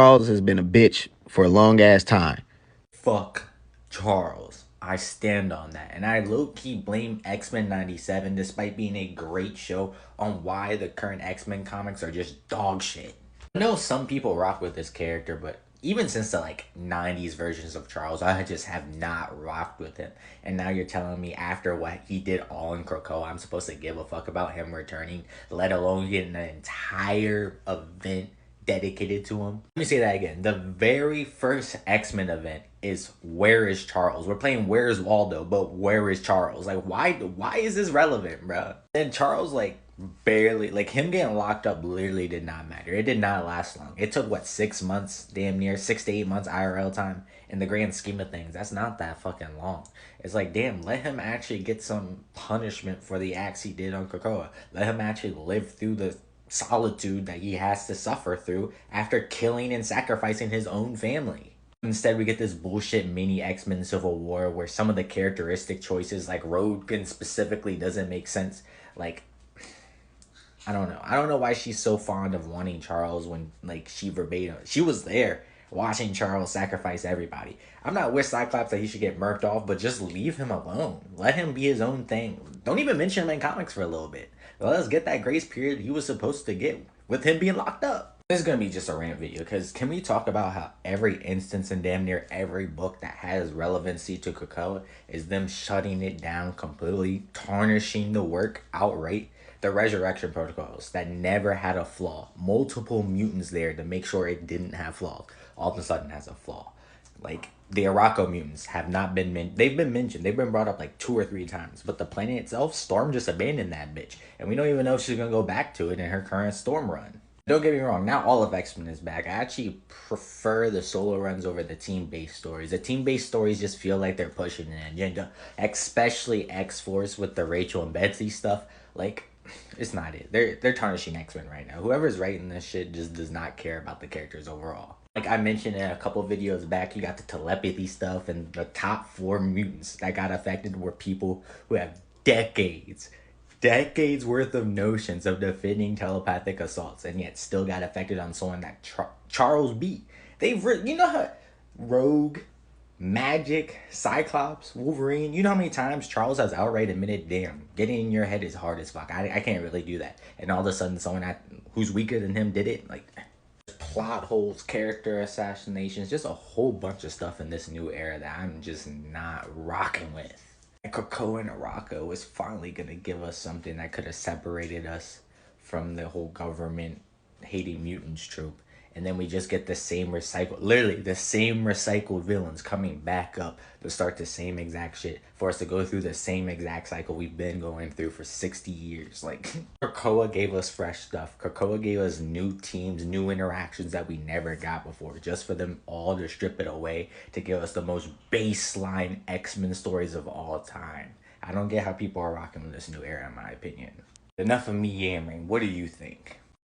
Charles has been a bitch for a long ass time. Fuck Charles. I stand on that. And I low key blame X-Men 97 despite being a great show on why the current X-Men comics are just dog shit. I know some people rock with this character, but even since the 90s versions of Charles, I just have not rocked with him. And now you're telling me after what he did all in Krakoa, I'm supposed to give a fuck about him returning, let alone getting an entire event dedicated to him. Let me say that again. The very first X-Men event is Where is Charles? We're playing Where's Waldo, but where is Charles? Like why is this relevant, bro? And Charles barely, him getting locked up literally did not matter. It did not last long. It took what, 6 months, damn near 6 to 8 months IRL time. In the grand scheme of things, that's not that fucking long. It's like, damn, let him actually get some punishment for the acts he did on Krakoa. Let him actually live through the solitude that he has to suffer through after killing and sacrificing his own family. Instead, we get this bullshit mini X-Men Civil War where some of the characteristic choices, like Rogan specifically, doesn't make sense. I don't know. I don't know why she's so fond of wanting Charles when, she was there watching Charles sacrifice everybody. I'm not with Cyclops that he should get murked off, but just leave him alone. Let him be his own thing. Don't even mention him in comics for a little bit. Let us get that grace period he was supposed to get with him being locked up. This is going to be just a rant video, because can we talk about how every instance in damn near every book that has relevancy to Krakoa is them shutting it down completely, tarnishing the work outright? The resurrection protocols that never had a flaw, multiple mutants there to make sure it didn't have flaws, all of a sudden has a flaw. The Araco mutants have not been they've been mentioned, they've been brought up 2 or 3 times, but the planet itself, Storm just abandoned that bitch, and we don't even know if she's gonna go back to it in her current Storm run. Don't get me wrong, not all of X-Men is back. I actually prefer the solo runs over the team-based stories. The team-based stories just feel like they're pushing an agenda, especially X-Force with the Rachel and Betsy stuff. It's not it. They're tarnishing X-Men right now. Whoever's writing this shit just does not care about the characters overall. Like I mentioned in a couple videos back, you got the telepathy stuff, and the top 4 mutants that got affected were people who have decades worth of notions of defending telepathic assaults, and yet still got affected on someone that Charles beat. You know how Rogue, Magic, Cyclops, Wolverine, you know how many times Charles has outright admitted, damn, getting in your head is hard as fuck. I can't really do that. And all of a sudden someone who's weaker than him did it. Plot holes, character assassinations, just a whole bunch of stuff in this new era that I'm just not rocking with. And Krakoa and Araco is finally gonna give us something that could have separated us from the whole government hating mutants trope. And then we just get the same literally the same recycled villains coming back up to start the same exact shit for us to go through the same exact cycle we've been going through for 60 years. Krakoa gave us fresh stuff. Krakoa gave us new teams, new interactions that we never got before, just for them all to strip it away to give us the most baseline X-Men stories of all time. I don't get how people are rocking with this new era, in my opinion. Enough of me yammering. What do you think?